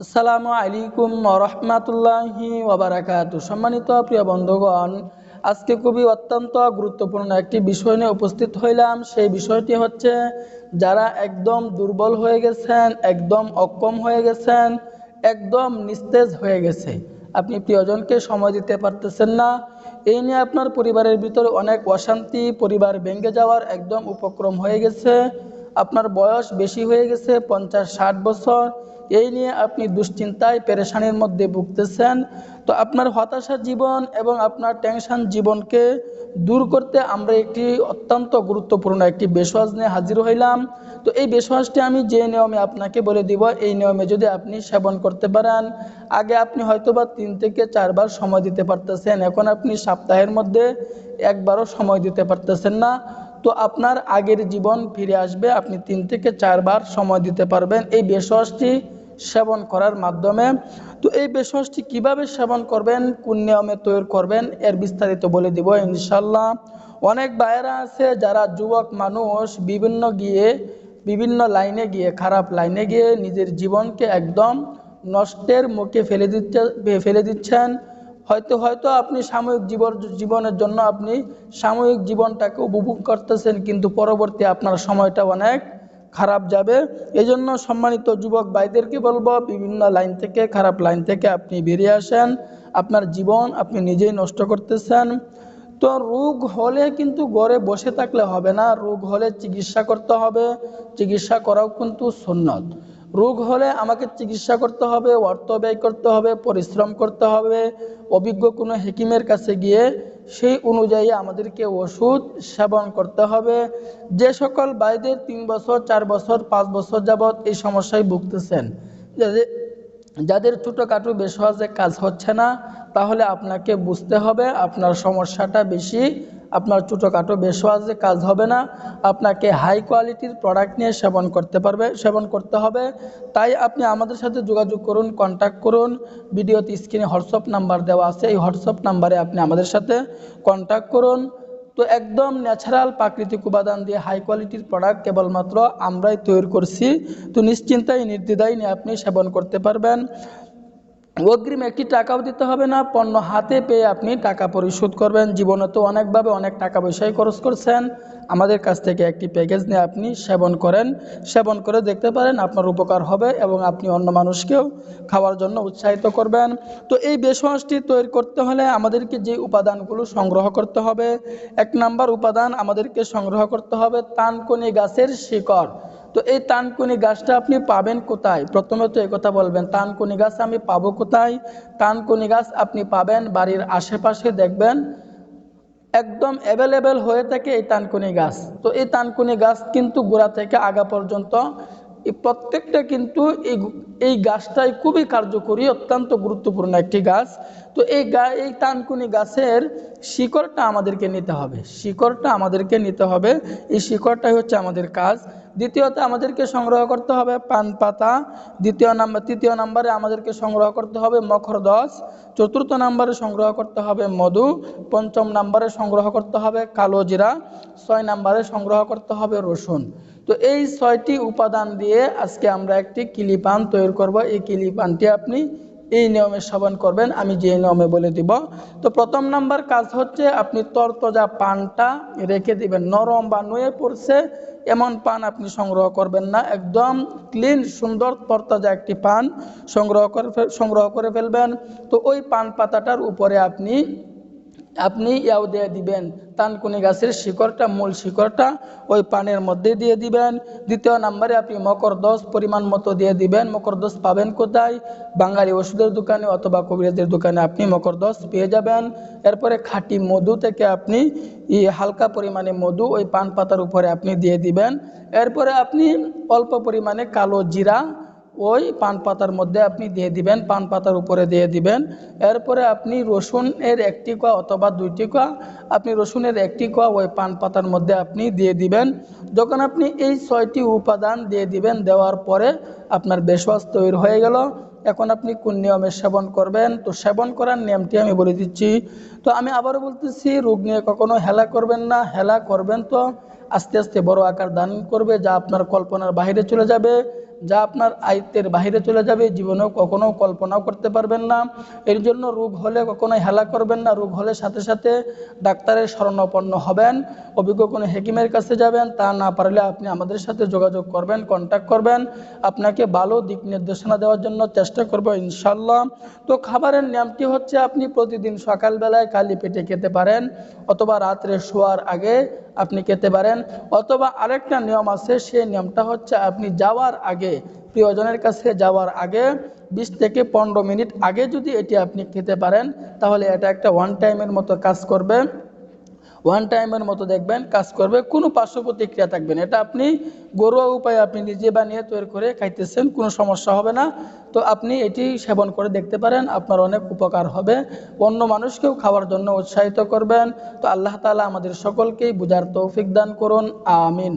আসসালামু আলাইকুম রহমাতুল্লাহি ওয়াবারাকাতু। সম্মানিত প্রিয় বন্ধুগণ, আজকে খুবই অত্যন্ত গুরুত্বপূর্ণ একটি বিষয় নিয়ে উপস্থিত হইলাম। সেই বিষয়টি হচ্ছে যারা একদম দুর্বল হয়ে গেছেন, একদম অক্ষম হয়ে গেছেন, একদম নিস্তেজ হয়ে গেছে, আপনি প্রিয়জনকে সময় দিতে পারতেছেন না। এই নিয়ে আপনার পরিবারের ভিতরে অনেক অশান্তি, পরিবার ভেঙে যাওয়ার একদম উপক্রম হয়ে গেছে। আপনার বয়স বেশি হয়ে গেছে, 50-60 বছর। এই নিয়ে আপনি দুশ্চিন্তায় পেরেশানির মধ্যে ভুগতেছেন। তো আপনার হতাশা জীবন এবং আপনার টেনশন জীবনকে দূর করতে আমরা একটি অত্যন্ত গুরুত্বপূর্ণ একটি বেশওয়াজ নিয়ে হাজির হইলাম। তো এই বেশওয়াজটি আমি যে নিয়মে আপনাকে বলে দিব, এই নিয়মে যদি আপনি সেবন করতে পারেন, আগে আপনি হয়তোবা 3 থেকে 4 বার সময় দিতে পারতেছেন, এখন আপনি সপ্তাহের মধ্যে একবারও সময় দিতে পারতেছেন না। তো আপনার আগের জীবন ফিরে আসবে, আপনি 3 থেকে 4 বার সময় দিতে পারবেন এই বেশওয়াজটি সেবন করার মাধ্যমে। তো এই বেশওয়াজটি কিভাবে সেবন করবেন, কোন নিয়মে তৈরি করবেন, এর বিস্তারিত বলে দিব ইনশাল্লাহ। অনেক ভাইয়েরা আছে যারা যুবক মানুষ, বিভিন্ন লাইনে গিয়ে, খারাপ লাইনে গিয়ে নিজের জীবনকে একদম নষ্টের মুখে ফেলে দিচ্ছেন। হয়তো হয়তো আপনি জীবনের জন্য আপনি সাময়িক জীবনটাকে উপভোগ করতেছেন, কিন্তু পরবর্তী আপনার সময়টা অনেক খারাপ যাবে। এই জন্য সম্মানিত যুবক ভাইদেরকে বলবো, বিভিন্ন লাইন থেকে, খারাপ লাইন থেকে আপনি বেরিয়ে আসেন। আপনার জীবন আপনি নিজেই নষ্ট করতেছেন। তো রোগ হলে কিন্তু ঘরে বসে থাকলে হবে না, রোগ হলে চিকিৎসা করতে হবে। চিকিৎসা করাও কিন্তু সুন্নত। রোগ হলে আমাকে চিকিৎসা করতে হবে, অর্থ ব্যয় করতে হবে, পরিশ্রম করতে হবে, অভিজ্ঞ কোনো হেকিমের কাছে গিয়ে সেই অনুযায়ী আমাদেরকে ওষুধ সেবন করতে হবে। যে সকল ভাইদের 3 বছর, 4 বছর, 5 বছর যাবৎ এই সমস্যায় ভুগতেছেন, যাদের ছোটোখাটো বেশওয়াজে কাজ হচ্ছে না, তাহলে আপনাকে বুঝতে হবে আপনার সমস্যাটা বেশি। আপনার ছোটোখাটো বেশওয়াজে কাজ হবে না, আপনাকে হাই কোয়ালিটির প্রোডাক্ট নিয়ে সেবন করতে হবে। তাই আপনি আমাদের সাথে যোগাযোগ করুন, কন্ট্যাক্ট করুন। ভিডিওতে স্ক্রিনে হোয়াটসঅ্যাপ নাম্বার দেওয়া আছে, এই হোয়াটসঅ্যাপ নাম্বারে আপনি আমাদের সাথে কন্ট্যাক্ট করুন। তো একদম ন্যাচারাল প্রাকৃতিক উপাদান দিয়ে হাই কোয়ালিটির প্রোডাক্ট কেবলমাত্র আমরাই তৈরি করছি। তো নিশ্চিন্তায় নির্দ্বিধায় নিয়ে আপনি সেবন করতে পারবেন। অগ্রিম একটি টাকাও দিতে হবে না, পণ্য হাতে পেয়ে আপনি টাকা পরিশোধ করবেন। জীবনে তো অনেকভাবে অনেক টাকা পয়সাই খরচ করছেন, আমাদের কাছ থেকে একটি প্যাকেজ নিয়ে আপনি সেবন করে দেখতে পারেন, আপনার উপকার হবে এবং আপনি অন্য মানুষকেও খাওয়ার জন্য উৎসাহিত করবেন। তো এই বেশওয়াজটি তৈরি করতে হলে আমাদেরকে যে উপাদানগুলো সংগ্রহ করতে হবে, 1 নাম্বার উপাদান আমাদেরকে সংগ্রহ করতে হবে তানকুনি গাছের শিকড়। তো এই তানকুনি গাছটা আপনি পাবেন কোথায়? প্রথমে তো এই কথা বলবেন, তানকুনি গাছ আমি পাবো কোথায়? তানকুনি গাছ আপনি পাবেন বাড়ির আশেপাশে, দেখবেন একদম অ্যাভেলেবেল হয়ে থাকে এই তানকুনি গাছ। তো এই তানকুনি গাছ কিন্তু গোড়া থেকে আগা পর্যন্ত এই প্রত্যেকটা কিন্তু এই গাছটাই খুবই কার্যকরী, অত্যন্ত গুরুত্বপূর্ণ একটি গাছ। তো এই তানকুনি গাছের শিকড়টা আমাদেরকে নিতে হবে। এই শিকড়টাই হচ্ছে আমাদের কাজ। দ্বিতীয়ত আমাদেরকে সংগ্রহ করতে হবে পান পাতা। তৃতীয় নম্বরে আমাদেরকে সংগ্রহ করতে হবে মখরদস। চতুর্থ নম্বরে সংগ্রহ করতে হবে মধু। পঞ্চম নম্বরে সংগ্রহ করতে হবে কালো জিরা। 6 নম্বরে সংগ্রহ করতে হবে রসুন। তো এই 6টি উপাদান দিয়ে আজকে আমরা একটি কিলিপান তৈরি করব। এই কিলিপানটি আপনি এই নিয়মে সেবন করবেন, আমি যে নিয়মে বলে দিব। তো প্রথম নাম্বার কাজ হচ্ছে আপনি তরতাজা পানটা রেখে দিবেন। নরম বা নুয়ে পড়ছে এমন পান আপনি সংগ্রহ করবেন না, একদম ক্লিন সুন্দর তরতাজা একটি পান সংগ্রহ করে ফেলবেন। তো ওই পান পাতাটার উপরে আপনি ইয়াও দিয়ে দিবেন, তানকুনি গাছের শিকড়টা, মূল শিকড়টা ওই পানের মধ্যে দিয়ে দিবেন। দ্বিতীয় নম্বরে আপনি মকরদস পরিমাণ মতো দিয়ে দিবেন। মকরদস পাবেন কোথায়? বাঙালি ওষুধের দোকানে অথবা কবিরাজের দোকানে আপনি মকরদস পেয়ে যাবেন। এরপরে খাঁটি মধু থেকে আপনি হালকা পরিমাণে মধু ওই পান পাতার উপরে আপনি দিয়ে দিবেন। এরপরে আপনি অল্প পরিমাণে কালো জিরা ওই পান পাতার মধ্যে আপনি দিয়ে দিবেন, পান পাতার উপরে দিয়ে দিবেন। এরপরে আপনি রসুনের 1টি কোয়া অথবা 2টি কোয়া, আপনি রসুনের 1টি কোয়া ওই পান পাতার মধ্যে আপনি দিয়ে দিবেন। যখন আপনি এই 6টি উপাদান দিয়ে দিবেন, দেওয়ার পরে আপনার বেশওয়াজ তৈরি হয়ে গেল। এখন আপনি কোন নিয়মে সেবন করবেন? তো সেবন করার নিয়মটি আমি বলে দিচ্ছি। তো আমি আবারও বলতেছি, রোগ নিয়ে কখনো হেলা করবেন না। হেলা করবেন তো আস্তে আস্তে বড় আকার ধারণ করবে, যা আপনার কল্পনার বাইরে চলে যাবে। যা আপনার আয়ত্তের বাইরে চলে যাবে, জীবনেও কখনো কল্পনাও করতে পারবেন না। এর জন্য রোগ হলে কখনোই হেলা করবেন না। রোগ হলে সাথে সাথে ডাক্তারের শরণাপন্ন হবেন, অভিজ্ঞ কোনো হেকিমের কাছে যাবেন। তা না পারলে আপনি আমাদের সাথে যোগাযোগ করবেন, কন্ট্যাক্ট করবেন, আপনাকে ভালো দিক নির্দেশনা দেওয়ার জন্য চেষ্টা করব ইনশাল্লাহ। তো খাবারের নিয়মটি হচ্ছে আপনি প্রতিদিন সকালবেলায় খালি পেটে খেতে পারেন, অথবা রাত্রে শোয়ার আগে আপনি খেতে পারেন, অথবা আরেকটা নিয়ম আছে, সেই নিয়মটা হচ্ছে আপনি যাওয়ার আগে, প্রিয়জনের কাছে যাওয়ার আগে 20 থেকে 15 মিনিট আগে যদি এটি আপনি খেতে পারেন, তাহলে এটা একটা ওয়ান টাইমের মতো কাজ করবে। ওয়ান টাইমের মতো দেখবেন কাজ করবে, কোনো পার্শ্ব প্রতিক্রিয়া থাকবে না। এটা আপনি ঘরোয়া উপায়ে আপনি নিজে বানিয়ে তৈরি করে খাইতেছেন, কোনো সমস্যা হবে না। তো আপনি এটি সেবন করে দেখতে পারেন, আপনার অনেক উপকার হবে। অন্য মানুষকেও খাওয়ার জন্য উৎসাহিত করবেন। তো আল্লাহ তাআলা আমাদের সকলকেই বুঝার তৌফিক দান করুন, আমিন।